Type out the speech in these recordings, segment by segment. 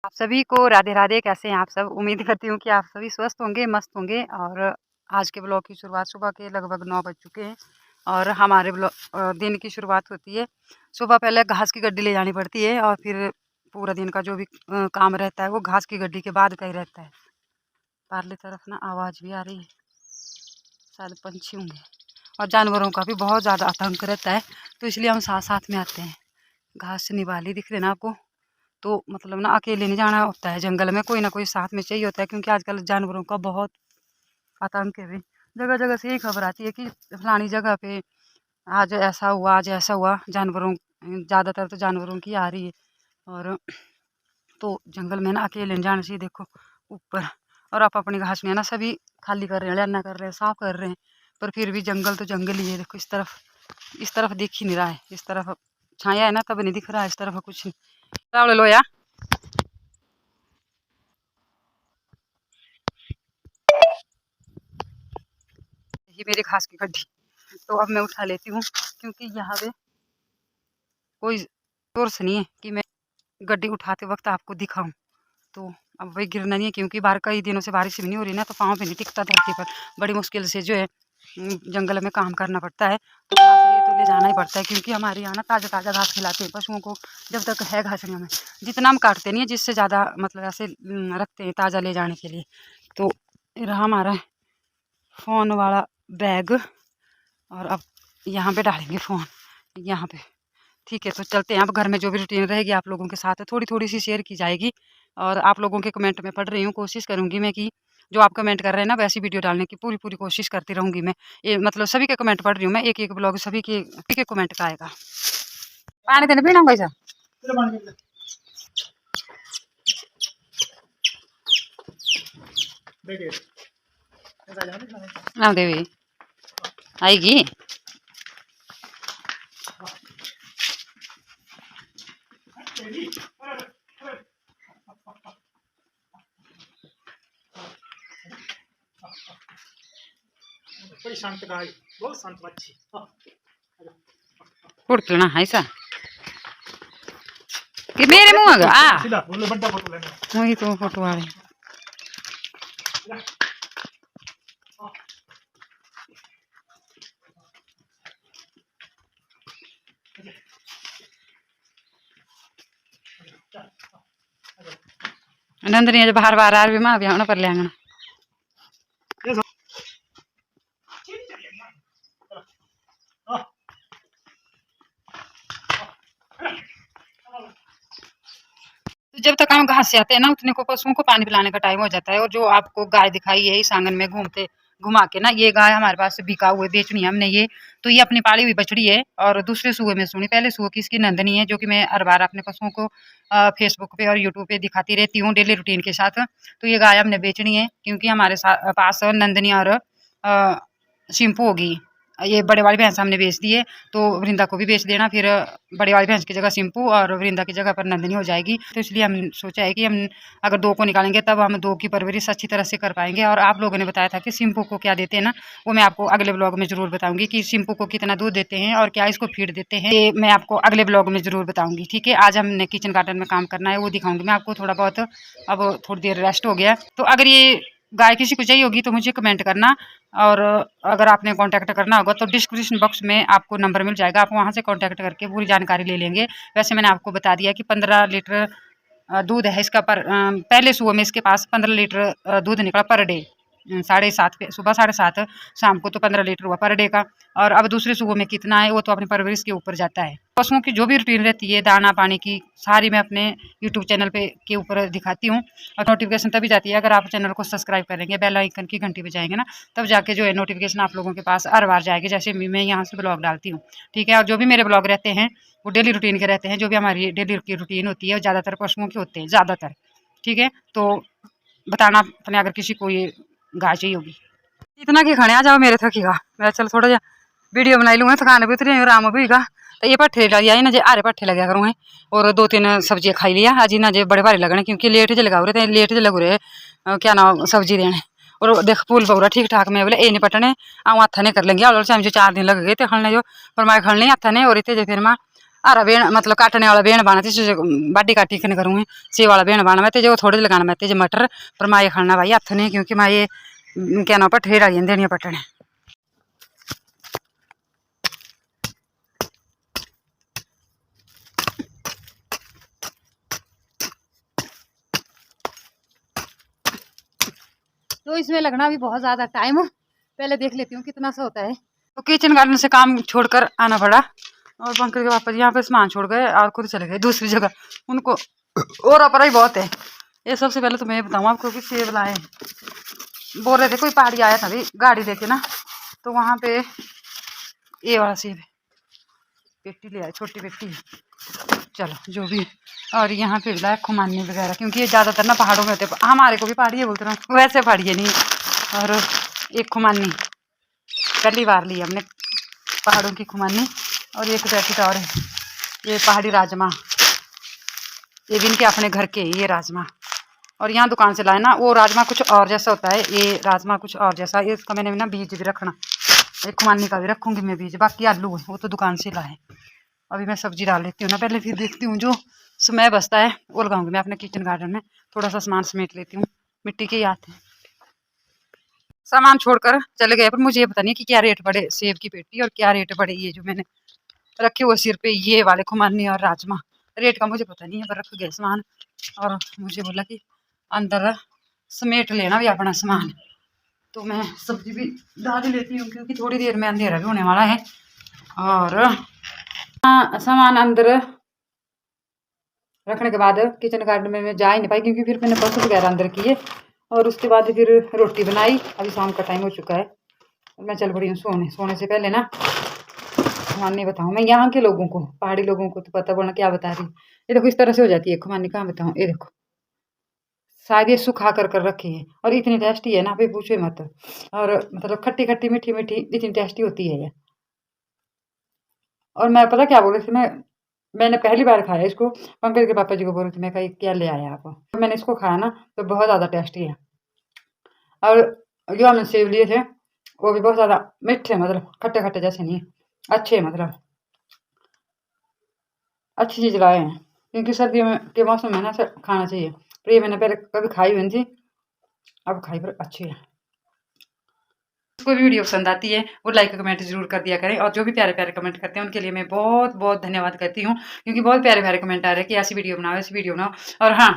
आप सभी को राधे राधे। कैसे हैं आप सब? उम्मीद करती हूँ कि आप सभी स्वस्थ होंगे, मस्त होंगे। और आज के ब्लॉग की शुरुआत सुबह के लगभग 9 बज चुके हैं और हमारे दिन की शुरुआत होती है सुबह। पहले घास की गड्डी ले जानी पड़ती है और फिर पूरा दिन का जो भी काम रहता है वो घास की गड्डी के बाद का ही रहता है। पारली तरफ ना आवाज़ भी आ रही है, शायद पंछी होंगे। और जानवरों का भी बहुत ज़्यादा आतंक रहता है, तो इसलिए हम साथ साथ में आते हैं। घास से निवाली दिख रहे ना आपको, तो मतलब ना अकेले नहीं जाना होता है जंगल में, कोई ना कोई साथ में चाहिए होता है, क्योंकि आजकल जानवरों का बहुत आतंक है। भी जगह जगह से यही खबर आती है कि फलानी जगह पे आज ऐसा हुआ, आज ऐसा हुआ। जानवरों, ज़्यादातर तो जानवरों की आ रही है। और तो जंगल में ना अकेले नहीं जाना चाहिए। देखो ऊपर, और आप अपनी घास में ना सभी खाली कर रहे हैं, लेना कर रहे हैं, साफ कर रहे हैं, पर फिर भी जंगल तो जंगल ही है। देखो इस तरफ दिख ही नहीं रहा है। इस तरफ छाया है ना, तब नहीं दिख रहा है, इस तरफ कुछ नहीं। लो यार, ये मेरे घास की गड्डी, तो अब मैं उठा लेती हूँ, क्योंकि यहाँ पे कोई सोर्स नहीं है कि मैं गड्डी उठाते वक्त आपको दिखाऊं। तो अब वही गिरना नहीं है, क्योंकि बाहर कई दिनों से बारिश भी नहीं हो रही ना, तो पाँव भी नहीं टिकता धरती पर। बड़ी मुश्किल से जो है जंगल में काम करना पड़ता है, तो घास ये तो ले जाना ही पड़ता है, क्योंकि हमारे यहाँ ना ताज़ा ताज़ा घास खिलाते हैं पशुओं को जब तक है घासड़ियों में। जितना हम काटते नहीं है, जिससे ज़्यादा मतलब ऐसे रखते हैं ताज़ा ले जाने के लिए। तो रहा हमारा फ़ोन वाला बैग, और अब यहाँ पे डालेंगे फ़ोन यहाँ पे। ठीक है, तो चलते हैं। अब घर में जो भी रूटीन रहेगी आप लोगों के साथ थोड़ी थोड़ी सी शेयर की जाएगी। और आप लोगों के कमेंट में पढ़ रही हूँ, कोशिश करूँगी मैं कि जो आप कमेंट कर रहे हैं ना वैसी वीडियो डालने की पूरी पूरी कोशिश करती रहूँगी मैं। ये मतलब सभी के कमेंट पढ़ रही हूँ मैं, एक एक ब्लॉग सभी के कमेंट का आएगा। पानी देने पीना कैसा हाँ देवी आएगी। बड़ी शांत गाय, बहुत शांत बच्ची। उड़ना है ऐसा कि मेरे मुँह आ सीधा बोले बड़ा फोटो लेना। वही तो फोटो आ रही। नंदनी जब बाहर बाहर आ रही माँ भी होना पर लेंगे। तो जब तक हम घास से आते हैं ना, उतने को पशुओं को पानी पिलाने का टाइम हो जाता है। और जो आपको गाय दिखाई है इस आंगन में घुमा के ना, ये गाय हमारे पास बिका हुए बेचनी है हमने ये। तो ये अपनी पाली हुई बछड़ी है, और दूसरे सूए में सुनी, पहले सूए की इसकी नंदनी है, जो कि मैं हर बार अपने पशुओं को फेसबुक पे और यूट्यूब पे दिखाती रहती हूँ डेली रूटीन के साथ। तो ये गाय हमने बेचनी है, क्योंकि हमारे पास नंदनी और शिम्पू होगी। ये बड़े वाली भैंस हमने बेच दी है, तो वृंदा को भी बेच देना। फिर बड़ी वाली भैंस की जगह शिम्पू और वृंदा की जगह पर नंदनी हो जाएगी। तो इसलिए हम सोचा है कि हम अगर 2 को निकालेंगे तब हम 2 की परवरिश अच्छी तरह से कर पाएंगे। और आप लोगों ने बताया था कि शिम्पू को क्या देते हैं ना, वो मैं आपको अगले ब्लॉग में ज़रूर बताऊंगी कि शिम्पू को कितना दूध देते हैं और क्या इसको फीड देते हैं, ये मैं आपको अगले ब्लॉग में ज़रूर बताऊंगी। ठीक है, आज हमने किचन गार्डन में काम करना है, वो दिखाऊंगी मैं आपको थोड़ा बहुत। अब थोड़ी देर रेस्ट हो गया, तो अगर ये गाय किसी को चाहिए होगी तो मुझे कमेंट करना। और अगर आपने कांटेक्ट करना होगा तो डिस्क्रिप्शन बॉक्स में आपको नंबर मिल जाएगा, आप वहां से कांटेक्ट करके पूरी जानकारी ले लेंगे। वैसे मैंने आपको बता दिया कि 15 लीटर दूध है इसका पर पहले सुबह में इसके पास 15 लीटर दूध निकला पर डे। 7:30 पे सुबह 7:30, शाम को तो 15 लीटर हुआ पर डे का। और अब दूसरे सुबह में कितना है वो तो अपनी परवरिश के ऊपर जाता है। पशुओं की जो भी रूटीन रहती है दाना पानी की, सारी मैं अपने यूट्यूब चैनल पे के ऊपर दिखाती हूँ। और नोटिफिकेशन तभी जाती है अगर आप चैनल को सब्सक्राइब करेंगे, बेल आइकन की घंटी बजाएंगे ना, तब जाके जो है नोटिफिकेशन आप लोगों के पास हर बार जाएगी, जैसे मैं यहाँ से ब्लॉग डालती हूँ। ठीक है, और जो भी मेरे ब्लॉग रहते हैं वो डेली रूटीन के रहते हैं, जो भी हमारी डेली की रूटीन होती है ज़्यादातर पशुओं की होते हैं ज़्यादातर। ठीक है, तो बताना अपने अगर किसी को ये गाय चाहिए होगी। इतना कि खाने आ जाओ मेरे थकीगा, मैं चल थोड़ा जा वीडियो बनाई लूँगा, थकान भी उतरी आराम भी होगा। तो ये पट्ठे लग आई ना जे आरे पट्ठे लगे करूँ, और 2-3 सब्जियाँ खाई लिया आज ना जे बड़े भारी लगने, क्योंकि लेट जे लगा रहे थे, लेट जे लग रहे क्या नाम सब्जी देने। और देख फूल पौरा ठीक ठाक में बोले ए नहीं पटने आऊँ हथा नहीं कर लेंगे, और जो 4 दिन लग गए थे खलने जो, पर मैं खल नहीं हथा नहीं और इतने जो फिर मैं हरा बेण मतलब काटने वाला बेण बाना थी बाडी काटी कने करूँगी से वाला बेण बाना मैं जो थोड़े लगाना मैं तेज मटर पर माए खाना भाई हथ नहीं क्योंकि माए क्या ना पट्ठे डाली देनियां पटने। तो इसमें लगना भी बहुत ज्यादा टाइम, पहले देख लेती हूँ कितना सा होता है। तो किचन गार्डन से काम छोड़कर आना पड़ा और पंकज के पापा जी यहाँ पे सामान छोड़ गए और खुद चले गए दूसरी जगह, उनको और अपरा ही बहुत है। ये सबसे पहले तो मैं बताऊँ आपको कि सेब लाए, बोल रहे थे कोई पहाड़ी आया था भी गाड़ी देके ना, तो वहाँ पे ये वाला सेब पेटी ले आए, छोटी पेटी, चलो जो भी। और यहाँ पे लाए खुमानी वगैरह क्योंकि ये ज़्यादातर ना पहाड़ों में होते, हमारे को भी पहाड़ी है बोलते रहो वैसे पहाड़ी है नहीं। और एक खुमानी पहली बार ली हमने पहाड़ों की खुमानी, और एक पैकेट और है ये पहाड़ी राजमा, ये भी इनके अपने घर के ये राजमा। और यहाँ दुकान से लाए ना वो राजमा कुछ और जैसा होता है, ये राजमा कुछ और जैसा, इसका मैंने ना बीज भी रखना, एक खुमानी का भी रखूँगी मैं बीज, बाकी आलू है वो तो दुकान से लाए। अभी मैं सब्जी डाल लेती हूँ ना पहले, फिर देखती हूँ जो समय बचता है वो लगाऊंगी मैं अपने किचन गार्डन में। थोड़ा सा सामान समेट लेती हूँ, मिट्टी के आते हैं। सामान छोड़कर चले गए पर मुझे ये पता नहीं कि क्या रेट पड़े सेब की पेटी और क्या रेट पड़े ये जो मैंने रखे हुए सिर पे ये वाले खुमानी और राजमा, रेट का मुझे पता नहीं है पर रख गए सामान। और मुझे बोला कि अंदर समेट लेना भी अपना सामान, तो मैं सब्जी भी डाल लेती हूँ क्योंकि थोड़ी देर में अंधेरा भी होने वाला है। और सामान अंदर रखने के बाद किचन गार्डन में मैं जा ही नहीं पाई क्योंकि फिर मैंने पशु वगैरह अंदर किए और उसके बाद फिर रोटी बनाई। अभी शाम का टाइम हो चुका है और मैं चल पड़ी हूँ सोने से पहले ना खुमानी बताऊँ मैं यहाँ के लोगों को, पहाड़ी लोगों को तो पता बोलना क्या बता रही। ये देखो इस तरह से हो जाती है खुमानी, कहाँ बताऊँ, ये देखो शायद ये सुखा कर रखी है और इतनी टेस्टी है ना अभी पूछे मत। और मतलब खट्टी खट्टी मीठी मीठी इतनी टेस्टी होती है ये। और मैं पता क्या बोल रही थी, मैंने पहली बार खाया इसको, पंकज के पापा जी को बोल रही थी मैं कहीं क्या ले आया आप, मैंने इसको खाया ना तो बहुत ज़्यादा टेस्टी है। और जो हमने सेब लिए थे वो भी बहुत ज़्यादा मीठे, मतलब खट्टे खट्टे जैसे नहीं, अच्छे, मतलब अच्छी चीज़ लाए हैं क्योंकि सर्दियों में के मौसम में ना खाना चाहिए। पर ये मैंने पहले कभी खाई हुई थी, अब खाई पर अच्छी है। कोई भी वीडियो पसंद आती है वो लाइक कमेंट जरूर कर दिया करें, और जो भी प्यारे प्यारे कमेंट करते हैं उनके लिए मैं बहुत बहुत धन्यवाद करती हूँ क्योंकि बहुत प्यारे प्यारे कमेंट आ रहे हैं कि ऐसी वीडियो बनाओ ऐसी वीडियो बनाओ। और हाँ,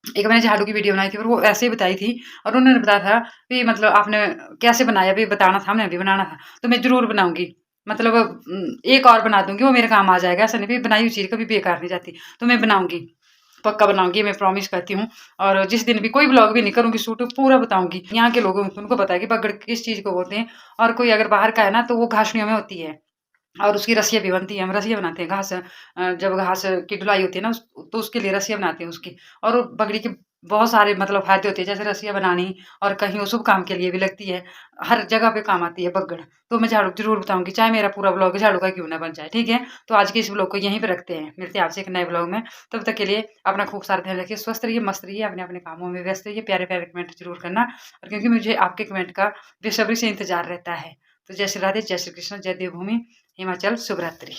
एक मैंने झाड़ू की वीडियो बनाई थी और वो ऐसे ही बताई थी और उन्होंने बताया था कि मतलब आपने कैसे बनाया, अभी बताना था, हमने अभी बनाना था, तो मैं जरूर बनाऊंगी, मतलब एक और बना दूंगी, वो मेरे काम आ जाएगा, ऐसा नहीं भी बनाई हुई चीज़ कभी बेकार नहीं जाती, तो मैं बनाऊंगी, पक्का बनाऊंगी, मैं प्रॉमिस करती हूँ। और जिस दिन भी कोई ब्लॉग भी नहीं करूँगी शूट, पूरा बताऊंगी। यहाँ के लोगों को उनको पता है कि बगड़ किस चीज़ को बोलते हैं, और कोई अगर बाहर का है ना तो वो घासनियों में होती है और उसकी रस्सियाँ भी बनती हैं, हम रस्सियाँ बनाते हैं घास, जब घास की ढुलाई होती है ना तो उसके लिए रस्सियाँ बनाते हैं उसकी। और बगड़ी के बहुत सारे मतलब फायदे होते हैं, जैसे रस्सियाँ बनानी और कहीं वो शुभ काम के लिए भी लगती है, हर जगह पे काम आती है बगड़। तो मैं झाड़ू जरूर बताऊंगी, चाहे मेरा पूरा ब्लॉग झाड़ू का क्यों ना बन जाए, ठीक है। तो आज के इस ब्लॉग को यहीं पर रखते हैं, मिलते हैं आपसे एक नए ब्लॉग में, तब तक के लिए अपना खूब सारा ध्यान रखिए, स्वस्थ रहिए, मस्त रहिए, अपने अपने कामों में व्यस्त रहिए, प्यारे प्यारे कमेंट जरूर करना, और क्योंकि मुझे आपके कमेंट का बेसब्री से इंतजार रहता है। तो जय श्री राधे, जय श्री कृष्ण, जय देवभूमि हिमाचल, शुभ रात्रि।